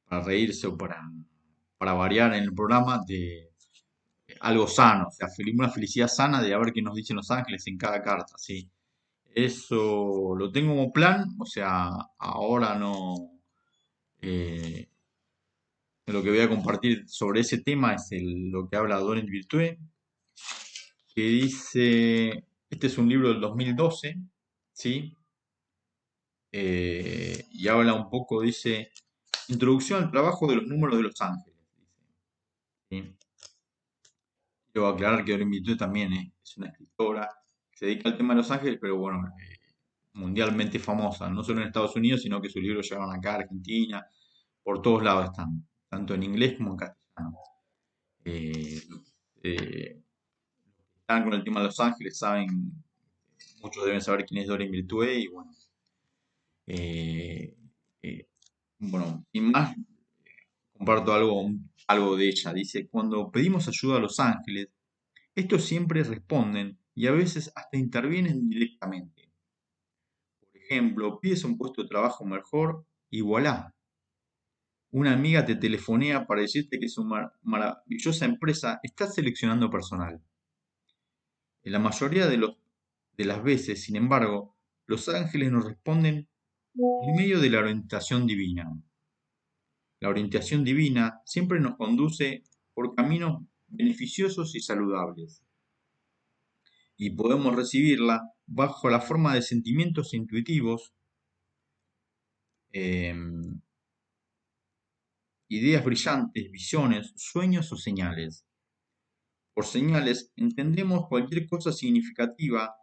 Speaker 1: para reírse o para variar en el programa de algo sano, o sea, una felicidad sana de a ver qué nos dicen los ángeles en cada carta, ¿sí? Eso lo tengo como plan, o sea, ahora no. eh, lo que voy a compartir sobre ese tema es lo que habla Doreen Virtue, que dice, este es un libro del 2012, ¿sí? Y habla un poco, dice, Introducción al trabajo de los números de los ángeles, dice, ¿sí? Quiero aclarar que Doreen Virtue también es una escritora que se dedica al tema de los ángeles, pero bueno, mundialmente famosa, no solo en Estados Unidos, sino que sus libros llegaron acá a Argentina, por todos lados están, tanto en inglés como en castellano. Eh, eh, Están con el tema de Los Ángeles, saben, muchos deben saber quién es Doreen Virtue y bueno, eh, eh, bueno, y más comparto algo de ella. Dice, cuando pedimos ayuda a los ángeles, estos siempre responden y a veces hasta intervienen directamente. Por ejemplo, pides un puesto de trabajo mejor y voilà, una amiga te telefonea para decirte que su maravillosa empresa está seleccionando personal. En la mayoría de las veces, sin embargo, los ángeles nos responden en medio de la orientación divina. La orientación divina siempre nos conduce por caminos beneficiosos y saludables, y podemos recibirla bajo la forma de sentimientos intuitivos, em, ideas brillantes, visiones, sueños o señales. Por señales entendemos cualquier cosa significativa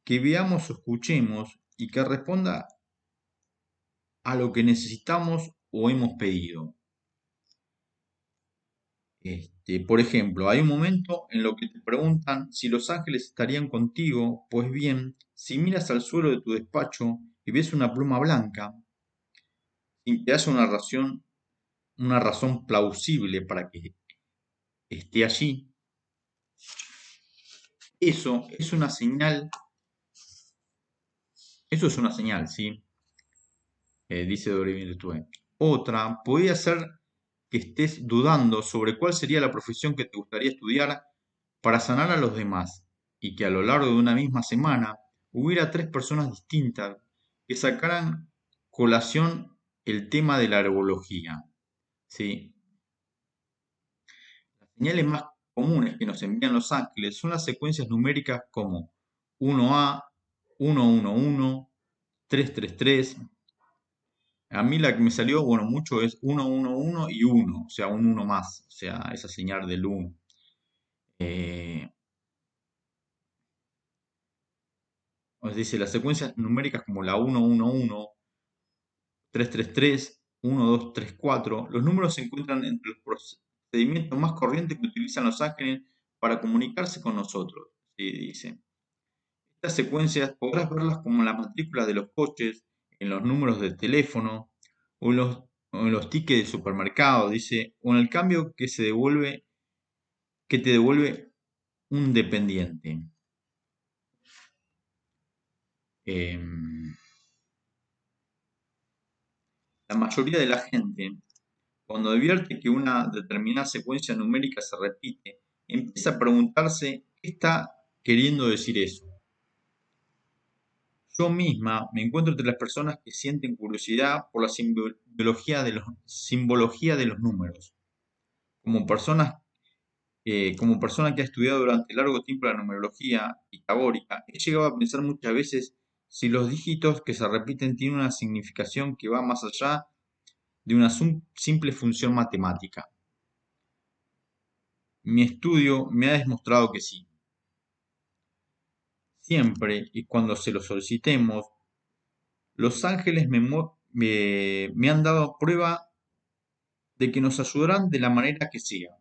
Speaker 1: que veamos o escuchemos y que responda a lo que necesitamos o hemos pedido. Por ejemplo, hay un momento en lo que te preguntan si los ángeles estarían contigo. Pues bien, si miras al suelo de tu despacho y ves una pluma blanca, sin que haya una razón plausible para que esté allí, eso es una señal, eso es una señal, ¿sí? Dice Doreen Virtue. Otra podría ser que estés dudando sobre cuál sería la profesión que te gustaría estudiar para sanar a los demás y que a lo largo de una misma semana hubiera 3 personas distintas que sacaran colación el tema de la herbología. ¿Sí? Las señales más comunes que nos envían los ángeles son las secuencias numéricas como 1A, 111, 333. A mí la que me salió, bueno, mucho es 111 y 1, o sea, un 1 más, o sea, esa señal del 1. Eh, Os dice, las secuencias numéricas como la 111, 333, 1234, los números se encuentran entre los procedimientos más corrientes que utilizan los ángeles para comunicarse con nosotros. Sí, dice. Estas secuencias podrás verlas como en la matrícula de los coches, en los números de teléfono, o en los tickets de supermercado, dice, o en el cambio que te devuelve un dependiente. Em, la mayoría de la gente, cuando advierte que una determinada secuencia numérica se repite, empieza a preguntarse qué está queriendo decir eso. Yo misma me encuentro entre las personas que sienten curiosidad por la simbología de los números. Como como persona que ha estudiado durante largo tiempo la numerología pitagórica, he llegado a pensar muchas veces si los dígitos que se repiten tienen una significación que va más allá de una simple función matemática. Mi estudio me ha demostrado que sí. Siempre y cuando se lo solicitemos, los ángeles me han dado prueba de que nos ayudarán de la manera que sea.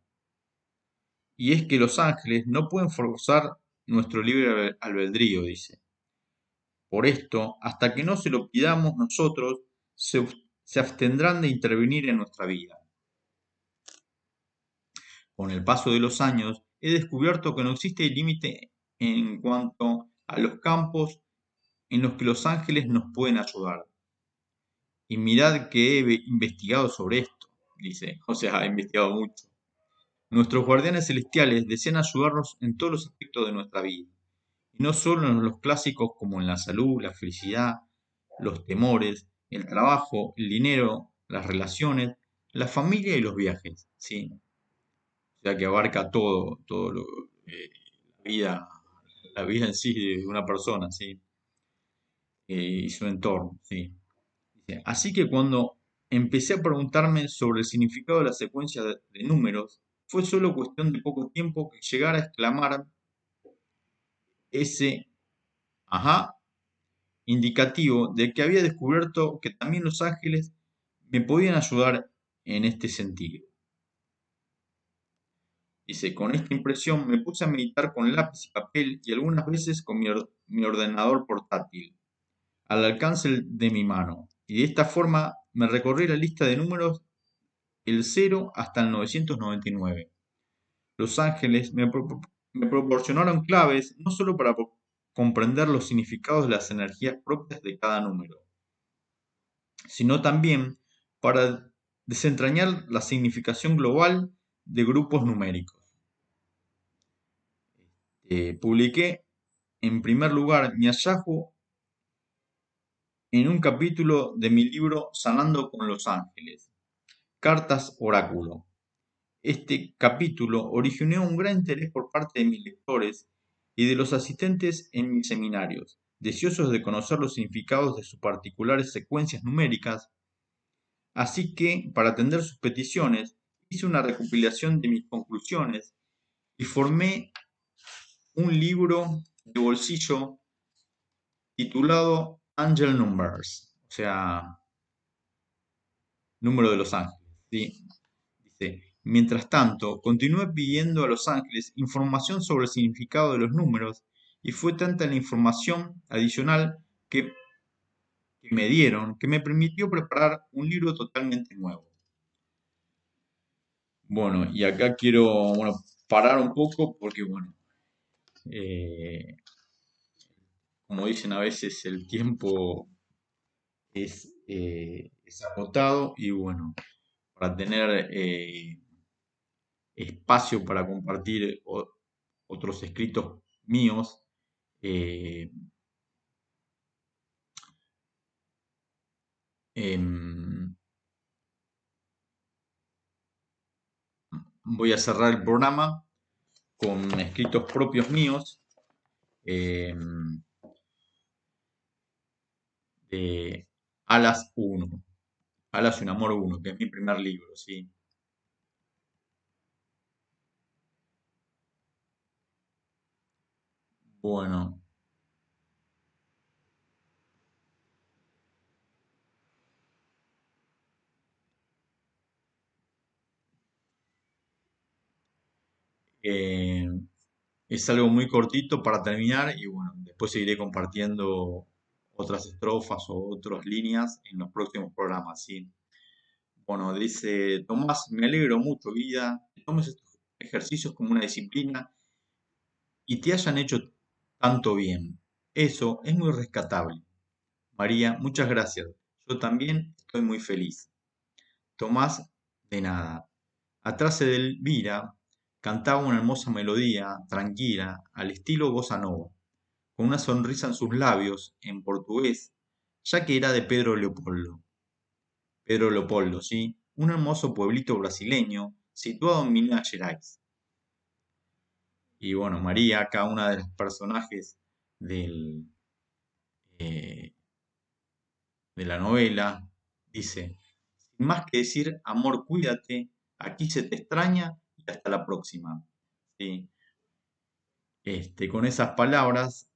Speaker 1: Y es que los ángeles no pueden forzar nuestro libre albedrío, dice. Por esto, hasta que no se lo pidamos nosotros, se abstendrán de intervenir en nuestra vida. Con el paso de los años, he descubierto que no existe límite en cuanto a los campos en los que los ángeles nos pueden ayudar. Y mirad que he investigado sobre esto, dice, o sea, ha investigado mucho. Nuestros guardianes celestiales desean ayudarnos en todos los aspectos de nuestra vida, y no solo en los clásicos como en la salud, la felicidad, los temores, el trabajo, el dinero, las relaciones, la familia y los viajes, ¿sí? O sea que abarca todo la vida, la vida en sí de una persona, ¿sí? Y su entorno, ¿sí? Dice, así que cuando empecé a preguntarme sobre el significado de la secuencia de números, fue solo cuestión de poco tiempo que llegara a exclamar ese ajá indicativo de que había descubierto que también los ángeles me podían ayudar en este sentido. Dice, con esta impresión me puse a meditar con lápiz y papel y algunas veces con mi ordenador portátil, al alcance de mi mano. Y de esta forma me recorrí la lista de números el 0 hasta el 999. Los ángeles me proporcionaron claves no solo para comprender los significados de las energías propias de cada número, sino también para desentrañar la significación global de grupos numéricos. Publiqué en primer lugar mi hallazgo en un capítulo de mi libro Sanando con los Ángeles, Cartas Oráculo. Este capítulo originó un gran interés por parte de mis lectores y de los asistentes en mis seminarios, deseosos de conocer los significados de sus particulares secuencias numéricas. Así que, para atender sus peticiones, hice una recopilación de mis conclusiones y formé un libro de bolsillo titulado Angel Numbers, o sea, número de los ángeles. ¿Sí? Dice, mientras tanto, continué pidiendo a los ángeles información sobre el significado de los números y fue tanta la información adicional que me dieron que me permitió preparar un libro totalmente nuevo. Bueno, y acá quiero, parar un poco porque, eh, como dicen a veces, el tiempo es agotado y para tener espacio para compartir otros escritos míos, eh, em, voy a cerrar el programa con escritos propios míos. em, de Alas 1, Alas y un amor 1, que es mi primer libro, ¿sí? Bueno, eh, es algo muy cortito para terminar y bueno, después seguiré compartiendo otras estrofas o otras líneas en los próximos programas, ¿sí? Bueno, dice Tomás, me alegro mucho, vida, que tomes estos ejercicios como una disciplina y te hayan hecho tanto bien. Eso es muy rescatable. María, muchas gracias. Yo también estoy muy feliz. Tomás, de nada. Atrás de Elvira cantaba una hermosa melodía, tranquila, al estilo bossa nova, con una sonrisa en sus labios, en portugués, ya que era de Pedro Leopoldo. Pedro Leopoldo, ¿sí? Un hermoso pueblito brasileño situado en Minas Gerais. Y bueno, María, cada una de los personajes del, eh, de la novela, dice, sin más que decir, amor, cuídate, aquí se te extraña y hasta la próxima. ¿Sí? Con esas palabras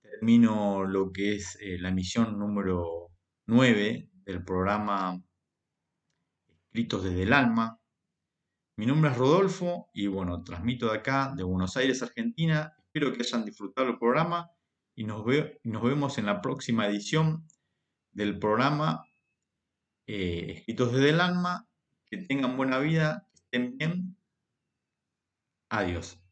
Speaker 1: termino lo que es la emisión número 9 del programa Escritos desde el Alma. Mi nombre es Rodolfo y bueno, transmito de acá, de Buenos Aires, Argentina. Espero que hayan disfrutado el programa y nos vemos en la próxima edición del programa Escritos desde el Alma. Que tengan buena vida, que estén bien. Adiós.